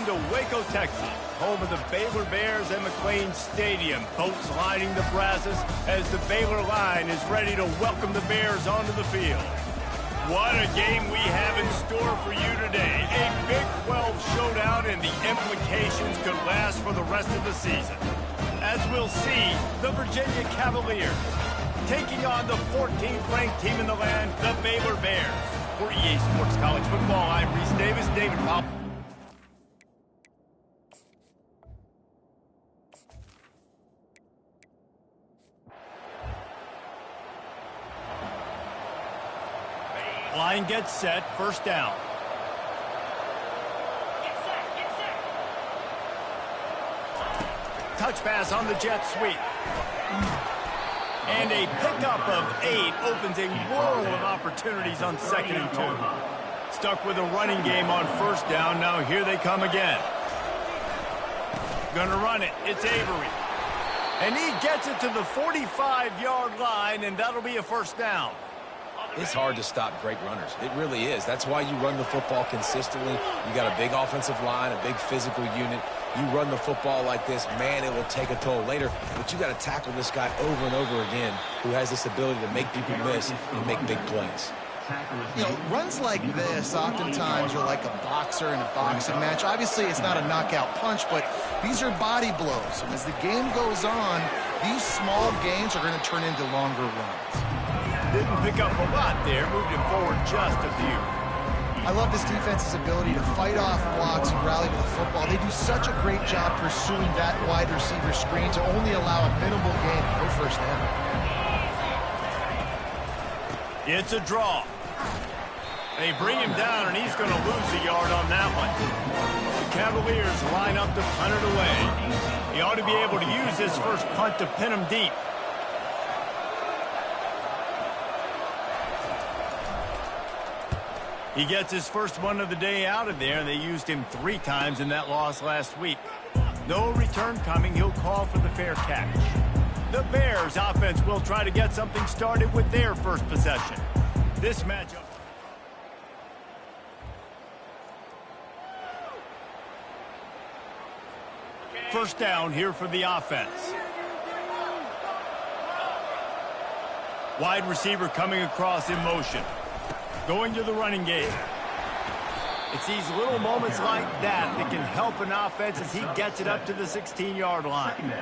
welcome to Waco, Texas, home of the Baylor Bears and McLean Stadium. Boats lining the brasses as the Baylor line is ready to welcome the Bears onto the field. What a game we have in store for you today. A Big 12 showdown, and the implications could last for the rest of the season. As we'll see, the Virginia Cavaliers taking on the 14th ranked team in the land, the Baylor Bears. For EA Sports College Football, I'm Reese Davis, David Pop. Line gets set, first down. Touch pass on the jet sweep. And a pickup of 8 opens a world of opportunities on 2nd and 2. Stuck with a running game on first down. Now here they come again. Gonna run it. It's Avery. And he gets it to the 45-yard line, and that'll be a first down. It's hard to stop great runners. It really is. That's why you run the football consistently. You got a big offensive line, a big physical unit. You run the football like this, man, it will take a toll later. But you got to tackle this guy over and over again who has this ability to make people miss and make big plays. You know, runs like this oftentimes are like a boxer in a boxing match. Obviously, it's not a knockout punch, but these are body blows. And as the game goes on, these small gains are going to turn into longer runs. Didn't pick up a lot there, moved him forward just a few. I love this defense's ability to fight off blocks and rally to the football. They do such a great job pursuing that wide receiver screen to only allow a minimal gain and no first down. It's a draw. They bring him down, and he's going to lose a yard on that one. The Cavaliers line up to punt it away. He ought to be able to use his first punt to pin him deep. He gets his first one of the day out of there. They used him 3 times in that loss last week. No return coming. He'll call for the fair catch. The Bears offense will try to get something started with their first possession. This matchup. First down here for the offense. Wide receiver coming across in motion. Going to the running game. It's these little moments like that that can help an offense as he gets it up to the 16-yard line.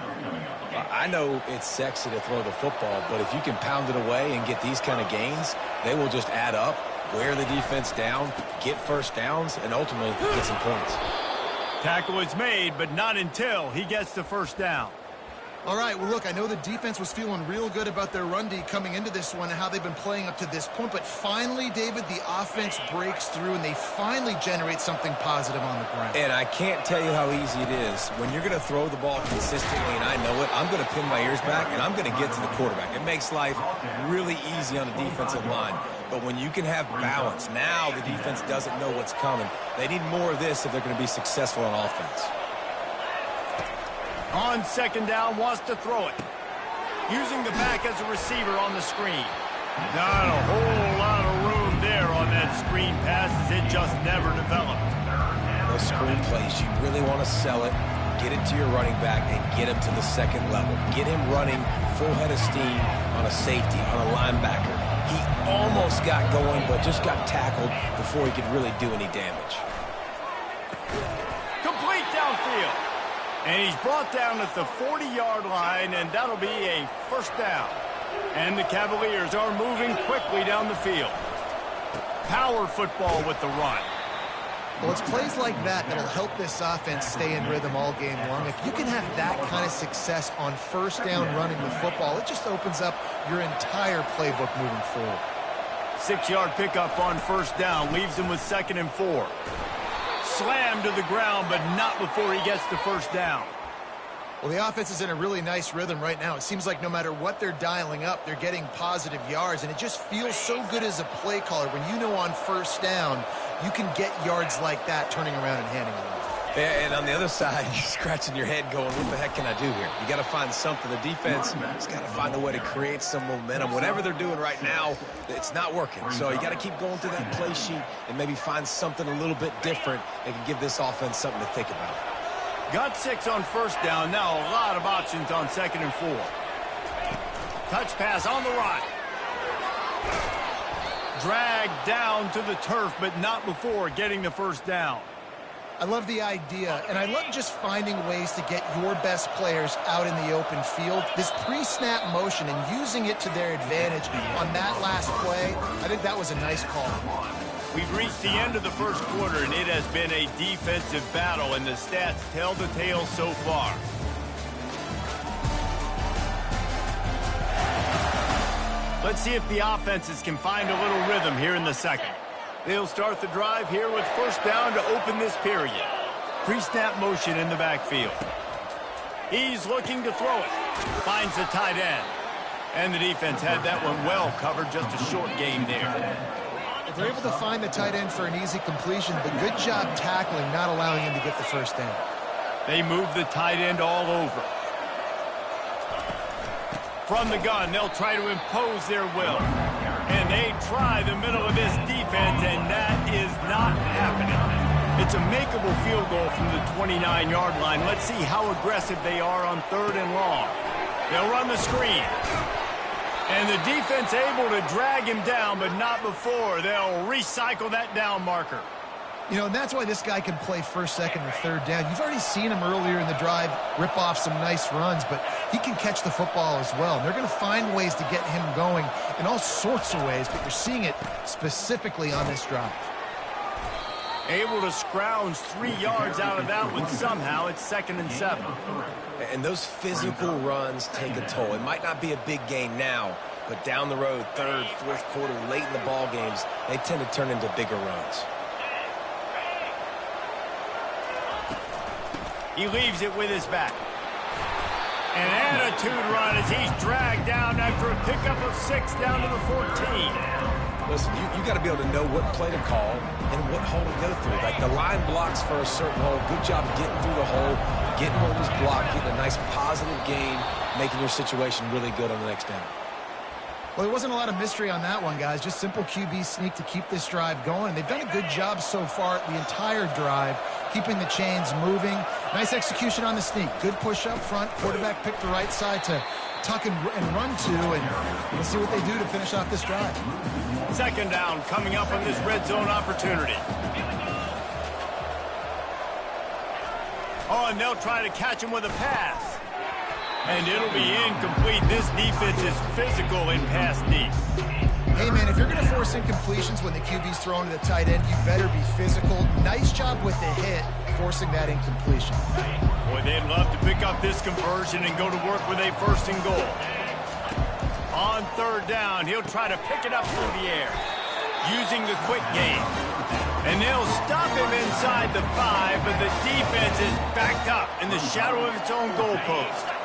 I know it's sexy to throw the football, but if you can pound it away and get these kind of gains, they will just add up, wear the defense down, get first downs, and ultimately get some points. Tackle is made, but not until he gets the first down. All right, well, look, I know the defense was feeling real good about their run D coming into this one and how they've been playing up to this point, but finally, David, the offense breaks through and they finally generate something positive on the ground. And I can't tell you how easy it is. When you're going to throw the ball consistently, and I know it, I'm going to pin my ears back and I'm going to get to the quarterback. It makes life really easy on the defensive line. But when you can have balance, now the defense doesn't know what's coming. They need more of this if they're going to be successful on offense. On second down, wants to throw it. Using the back as a receiver on the screen. Not a whole lot of room there on that screen pass as it just never developed. Those screen plays, you really want to sell it, get it to your running back, and get him to the second level. Get him running full head of steam on a safety, on a linebacker. He almost got going, but just got tackled before he could really do any damage. Complete downfield. And he's brought down at the 40-yard line, and that'll be a first down. And the Cavaliers are moving quickly down the field. Power football with the run. Well, it's plays like that that'll help this offense stay in rhythm all game long. If you can have that kind of success on first down running the football, it just opens up your entire playbook moving forward. 6-yard pickup on first down leaves him with 2nd and 4. Slammed to the ground, but not before he gets the first down. Well, the offense is in a really nice rhythm right now. It seems like no matter what they're dialing up, they're getting positive yards, and it just feels so good as a play caller when you know on first down you can get yards like that turning around and handing it off. And on the other side, you're scratching your head going, what the heck can I do here? You got to find something. The defense has got to find a way to create some momentum. Whatever they're doing right now, it's not working. So you got to keep going through that play sheet and maybe find something a little bit different that can give this offense something to think about. Got 6 on first down. Now a lot of options on 2nd and 4. Touch pass on the right. Dragged down to the turf, but not before getting the first down. I love the idea, and I love just finding ways to get your best players out in the open field. This pre-snap motion and using it to their advantage on that last play, I think that was a nice call. We've reached the end of the first quarter, and it has been a defensive battle, and the stats tell the tale so far. Let's see if the offenses can find a little rhythm here in the second. They'll start the drive here with first down to open this period. Pre-snap motion in the backfield. He's looking to throw it. Finds the tight end. And the defense had that one well covered, just a short game there. They're able to find the tight end for an easy completion, but good job tackling, not allowing him to get the first down. They move the tight end all over. From the gun, they'll try to impose their will. And they try the middle of this defense, and that is not happening. It's a makeable field goal from the 29-yard line. Let's see how aggressive they are on 3rd and long. They'll run the screen. And the defense able to drag him down, but not before. They'll recycle that down marker. You know, and that's why this guy can play 1st, 2nd, or 3rd down. You've already seen him earlier in the drive rip off some nice runs, but he can catch the football as well. And they're going to find ways to get him going in all sorts of ways, but you're seeing it specifically on this drive. Able to scrounge 3 yards out of that one somehow. It's 2nd and 7. And those physical runs take a toll. It might not be a big gain now, but down the road, 3rd, 4th quarter, late in the ball games, they tend to turn into bigger runs. He leaves it with his back. An attitude run as he's dragged down after a pickup of 6 down to the 14. Listen, you got to be able to know what play to call and what hole to go through. Like the line blocks for a certain hole. Good job getting through the hole, getting what was blocked, getting a nice positive gain, making your situation really good on the next down. Well, there wasn't a lot of mystery on that one, guys. Just simple QB sneak to keep this drive going. And they've done a good job so far the entire drive, keeping the chains moving. Nice execution on the sneak. Good push up front. Quarterback picked the right side to tuck and run to. And we'll see what they do to finish off this drive. 2nd down coming up on this red zone opportunity. Oh, and they'll try to catch him with a pass. And it'll be incomplete. This defense is physical in pass deep. Hey, man, if you're going to force incompletions when the QB's throwing to the tight end, you better be physical. Nice job with the hit, forcing that incompletion. Boy, they'd love to pick up this conversion and go to work with a 1st and goal. On 3rd down, he'll try to pick it up through the air, using the quick game. And they'll stop him inside the 5, but the defense is backed up in the shadow of its own goalpost.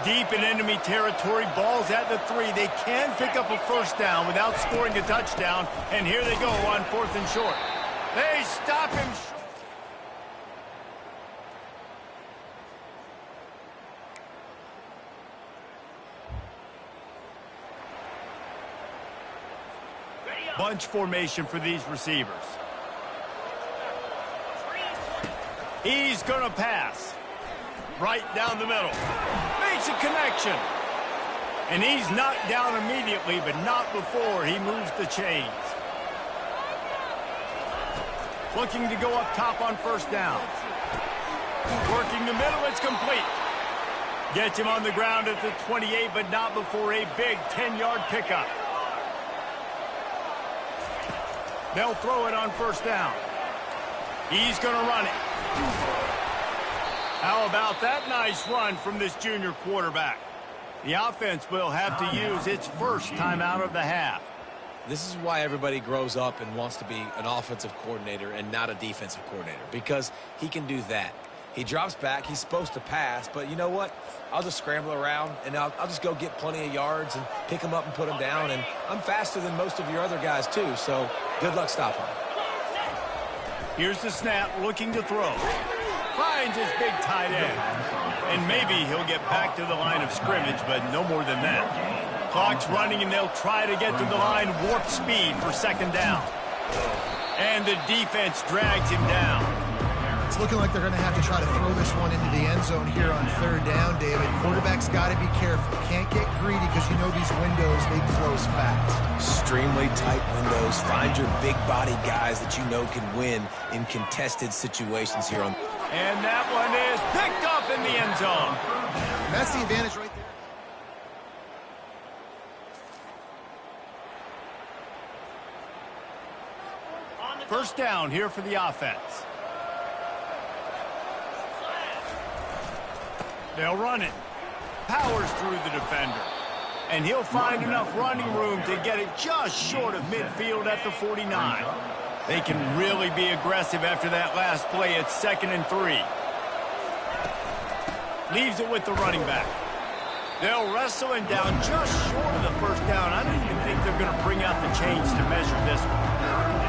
Deep in enemy territory, ball's at the 3. They can pick up a 1st down without scoring a touchdown, and here they go on 4th and short. They stop him short. Bunch formation for these receivers. He's going to pass. Right down the middle. Makes a connection. And he's knocked down immediately, but not before he moves the chains. Looking to go up top on 1st down. Working the middle, it's complete. Gets him on the ground at the 28, but not before a big 10-yard pickup. They'll throw it on 1st down. He's going to run it. How about that nice run from this junior quarterback? The offense will have to use its first timeout of the half. This is why everybody grows up and wants to be an offensive coordinator and not a defensive coordinator, because he can do that. He drops back. He's supposed to pass, but you know what? I'll just scramble around, and I'll just go get plenty of yards and pick them up and put them down, and I'm faster than most of your other guys too, so good luck stopping him. Here's the snap, looking to throw. finds his big tight end. And maybe he'll get back to the line of scrimmage, but no more than that. Clock's running, and they'll try to get to the line warp speed for second down. And the defense drags him down. It's looking like they're going to have to try to throw this one into the end zone here on third down, David. Quarterback's got to be careful. Can't get greedy because you know these windows, they close fast. Extremely tight windows. Find your big body guys that you know can win in contested situations here on. And that one is picked up in the end zone. And that's the advantage right there. First down here for the offense. They'll run it. Powers through the defender. And he'll find enough running room to get it just short of midfield at the 49. They can really be aggressive after that last play. It's 2nd and 3. Leaves it with the running back. They'll wrestle him down just short of the first down. I don't even think they're going to bring out the chains to measure this one.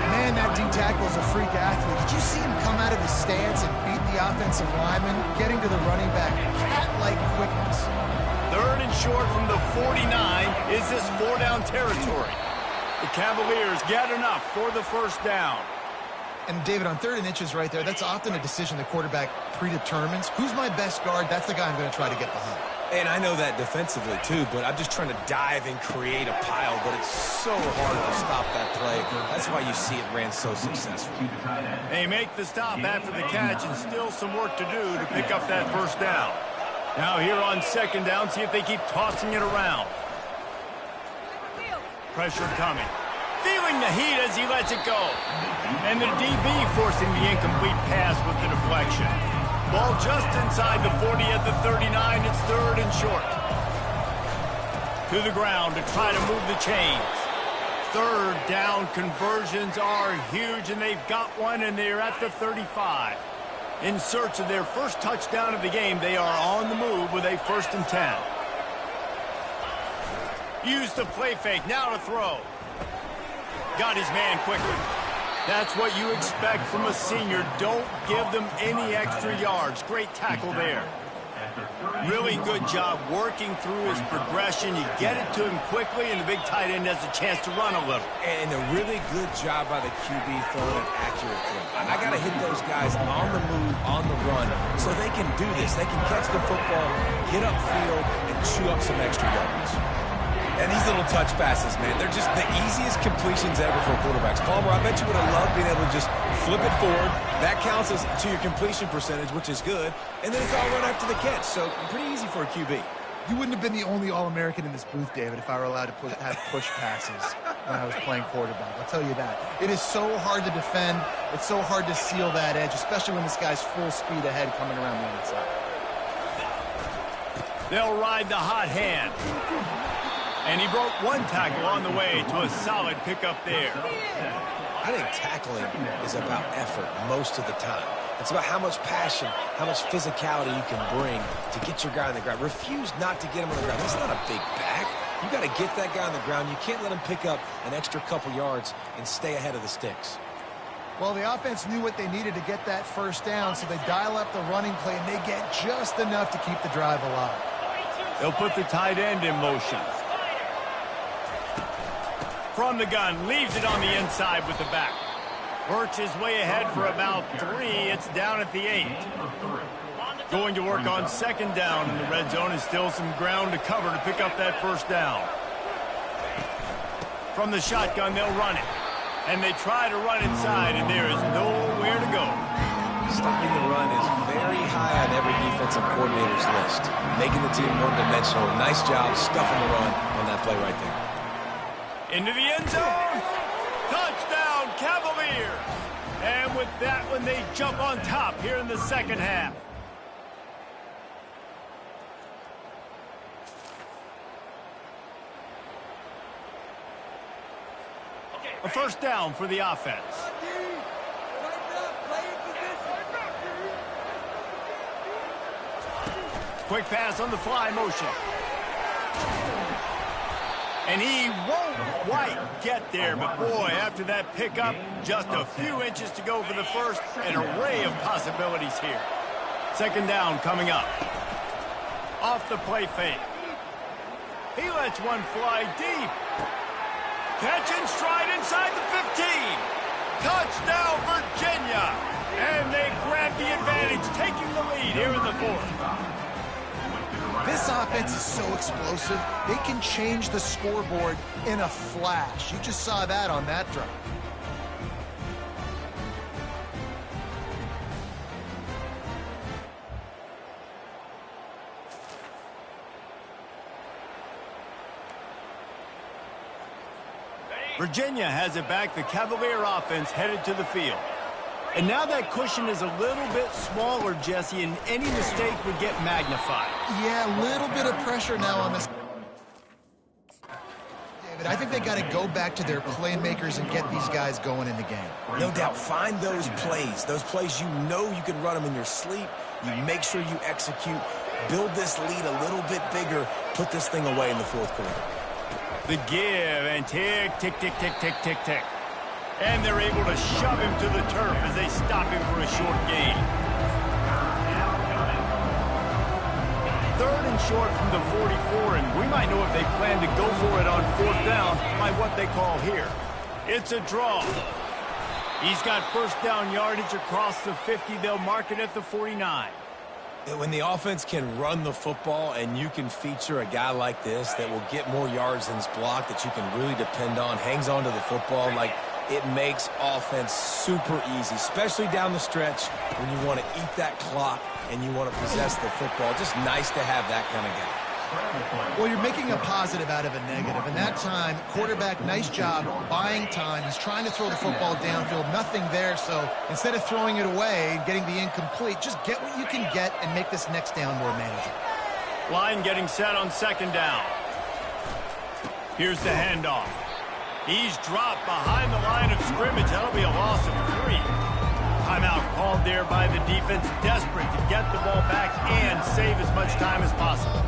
Man, that D-tackle is a freak athlete. Did you see him come out of his stance and beat the offensive lineman, getting to the running back? Cat-like quickness. 3rd and short from the 49 is this 4-down territory. The Cavaliers get enough for the first down. And, David, on 3rd and inches right there, that's often a decision the quarterback predetermines. Who's my best guard? That's the guy I'm going to try to get behind. And I know that defensively, too, but I'm just trying to dive and create a pile, but it's so hard to stop that play. That's why you see it ran so successfully. They make the stop after the catch, and still some work to do to pick up that first down. Now here on 2nd down, see if they keep tossing it around. Pressure coming. Feeling the heat as he lets it go. And the DB forcing the incomplete pass with the deflection. Ball just inside the 40 at the 39. It's 3rd and short. To the ground to try to move the chains. 3rd down conversions are huge, and they've got one, and they're at the 35. In search of their first touchdown of the game, they are on the move with a 1st and 10. Use the play fake, now to throw. Got his man quickly. That's what you expect from a senior. Don't give them any extra yards. Great tackle there. Really good job working through his progression. You get it to him quickly, and the big tight end has a chance to run a little. And a really good job by the QB throwing an accurate throw. I got to hit those guys on the move, on the run, so they can do this. They can catch the football, get upfield, and chew up some extra yards. And these little touch passes, man, they're just the easiest completions ever for quarterbacks. Palmer, I bet you would have loved being able to just flip it forward. That counts as to your completion percentage, which is good. And then it's all run after the catch, so pretty easy for a QB. You wouldn't have been the only All-American in this booth, David, if I were allowed to have push passes when I was playing quarterback. I'll tell you that. It is so hard to defend. It's so hard to seal that edge, especially when this guy's full speed ahead coming around the inside. They'll ride the hot hand. And he broke one tackle on the way to a solid pickup there. I think tackling is about effort most of the time. It's about how much passion, how much physicality you can bring to get your guy on the ground. Refuse not to get him on the ground. That's not a big back. You got to get that guy on the ground. You can't let him pick up an extra couple yards and stay ahead of the sticks. Well, the offense knew what they needed to get that first down, so they dial up the running play, and they get just enough to keep the drive alive. They'll put the tight end in motion. From the gun, leaves it on the inside with the back. Works his way ahead for about 3. It's down at the 8. Going to work on 2nd down in the red zone is still some ground to cover to pick up that first down. From the shotgun, they'll run it. And they try to run inside, and there is nowhere to go. Stopping the run is very high on every defensive coordinator's list. Making the team one-dimensional. Nice job stuffing the run on that play right there. Into the end zone. Touchdown, Cavaliers. And with that one, they jump on top here in the second half. A first down for the offense. Quick pass on the fly motion. And he won't quite get there, but boy, after that pickup, just a few inches to go for the first, an array of possibilities here. Second down coming up. Off the play fake. He lets one fly deep. Catch and stride inside the 15. Touchdown, Virginia. And they grab the advantage, taking the lead here in the fourth. This offense is so explosive, they can change the scoreboard in a flash. You just saw that on that drive. Virginia has it back. The Cavalier offense headed to the field. And now that cushion is a little bit smaller, Jesse, and any mistake would get magnified. Yeah, a little bit of pressure now on this. David, I think they got to go back to their playmakers and get these guys going in the game. No doubt. Find those plays you know you can run them in your sleep. You make sure you execute. Build this lead a little bit bigger. Put this thing away in the fourth quarter. The give and tick, tick, tick, tick, tick, tick, tick. And they're able to shove him to the turf as they stop him for a short gain. Third and short from the 44, and we might know if they plan to go for it on fourth down by what they call here. It's a draw. He's got first down yardage across the 50. They'll mark it at the 49. When the offense can run the football and you can feature a guy like this that will get more yards than his block, that you can really depend on, hangs on to the football, like it makes offense super easy, especially down the stretch when you want to eat that clock and you want to possess the football. Just nice to have that kind of guy. Well, you're making a positive out of a negative. And that time, quarterback, nice job buying time. He's trying to throw the football downfield. Nothing there. So instead of throwing it away and getting the incomplete, just get what you can get and make this next down more manageable. Line getting set on second down. Here's the handoff. He's dropped behind the line of scrimmage. That'll be a loss of 3. Timeout called there by the defense, desperate to get the ball back and save as much time as possible.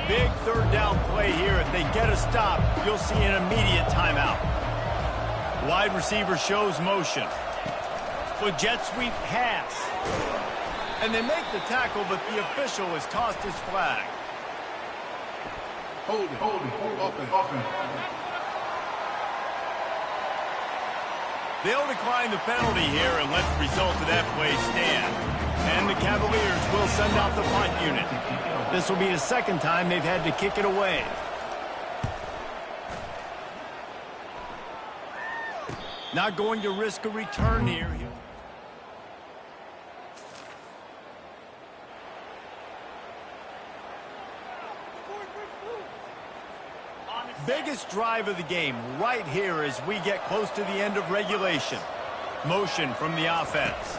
Big third down play here. If they get a stop, you'll see an immediate timeout. Wide receiver shows motion. The jet sweep pass. And they make the tackle, but the official has tossed his flag. Hold it, offense. They'll decline the penalty here and let the result of that play stand. And the Cavaliers will send out the punt unit. This will be the second time they've had to kick it away. Not going to risk a return here. Biggest drive of the game right here as we get close to the end of regulation. Motion from the offense.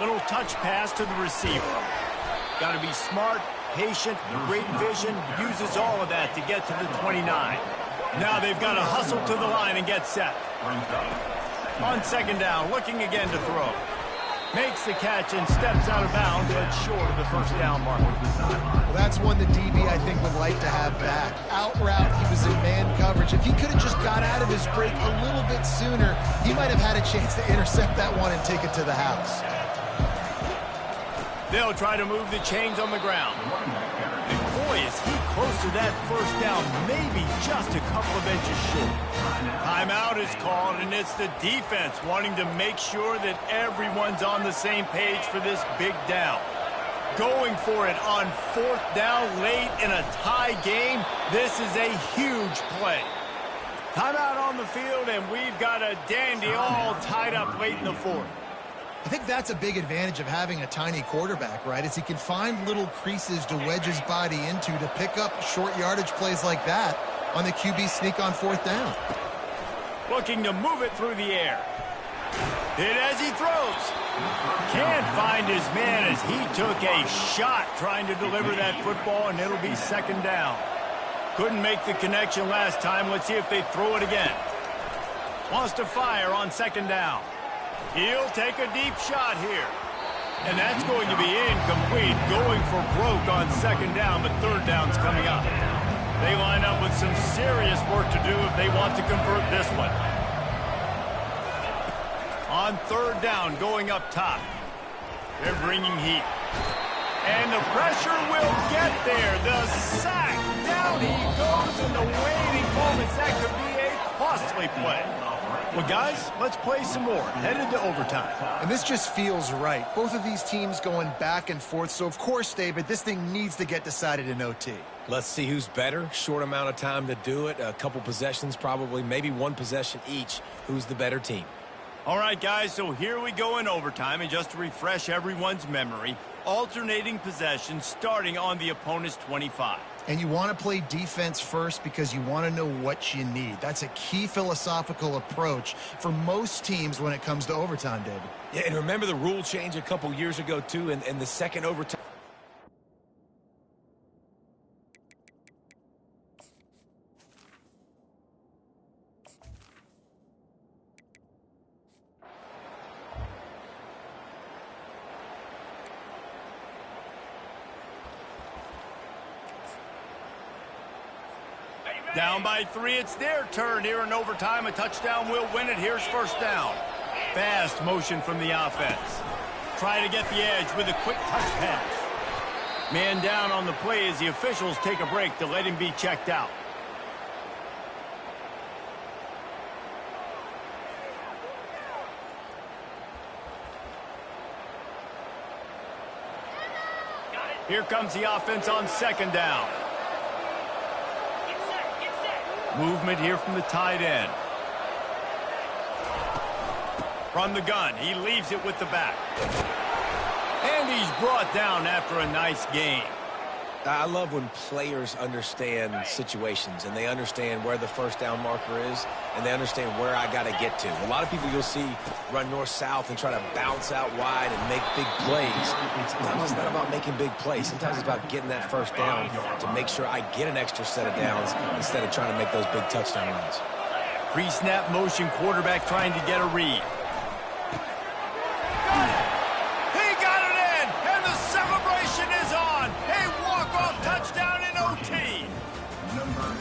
Little touch pass to the receiver. Got to be smart, patient, great vision. Uses all of that to get to the 29. Now they've got to hustle to the line and get set. On second down, looking again to throw. Makes the catch and steps out of bounds, but short of the first down marker. Well, that's one the DB, I think, would like to have back. Out route, he was in man coverage. If he could have just got out of his break a little bit sooner, he might have had a chance to intercept that one and take it to the house. They'll try to move the chains on the ground. And boy, is he close to that first down, maybe just a couple of inches short. Timeout is called, and it's the defense wanting to make sure that everyone's on the same page for this big down. Going for it on fourth down late in a tie game. This is a huge play. Timeout on the field, and we've got a dandy all tied up late in the fourth. I think that's a big advantage of having a tiny quarterback, right? Is he can find little creases to wedge his body into to pick up short yardage plays like that on the QB sneak on fourth down. Looking to move it through the air. Hit as he throws. Can't find his man as he took a shot trying to deliver that football, and it'll be second down. Couldn't make the connection last time. Let's see if they throw it again. Wants to fire on second down. He'll take a deep shot here. And that's going to be incomplete. Going for broke on second down, but third down's coming up. They line up with some serious work to do if they want to convert this one. On third down, going up top. They're bringing heat. And the pressure will get there. The sack. Down he goes in the waiting moments. That could be a costly play. Well, guys, let's play some more. Headed to overtime. And this just feels right. Both of these teams going back and forth. So, of course, David, this thing needs to get decided in OT. Let's see who's better. Short amount of time to do it. A couple possessions probably. Maybe one possession each. Who's the better team? All right, guys, so here we go in overtime. And just to refresh everyone's memory, alternating possessions starting on the opponent's 25. And you want to play defense first because you want to know what you need. That's a key philosophical approach for most teams when it comes to overtime, David. Yeah, and remember the rule change a couple years ago, too, and the second overtime. Down by 3, it's their turn here in overtime. A touchdown will win it. Here's first down. Fast motion from the offense. Try to get the edge with a quick touch pass. Man down on the play as the officials take a break to let him be checked out. Here comes the offense on second down. Movement here from the tight end. From the gun, he leaves it with the back. And he's brought down after a nice gain. I love when players understand situations and they understand where the first down marker is and they understand where I got to get to. A lot of people you'll see run north-south and try to bounce out wide and make big plays. Sometimes it's not about making big plays. Sometimes it's about getting that first down to make sure I get an extra set of downs instead of trying to make those big touchdown runs. Pre-snap motion, quarterback trying to get a read. Got it! He got it in! And the celebration is on! A walk-off touchdown in OT!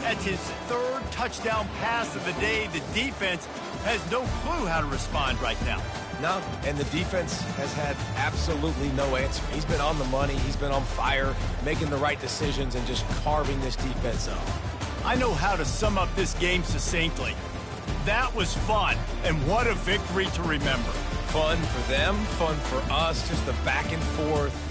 That's his third touchdown pass of the day. The defense has no clue how to respond right now. No, and the defense has had absolutely no answer. He's been on the money. He's been on fire, making the right decisions and just carving this defense up. I know how to sum up this game succinctly. That was fun, and what a victory to remember. Fun for them, fun for us, just the back and forth.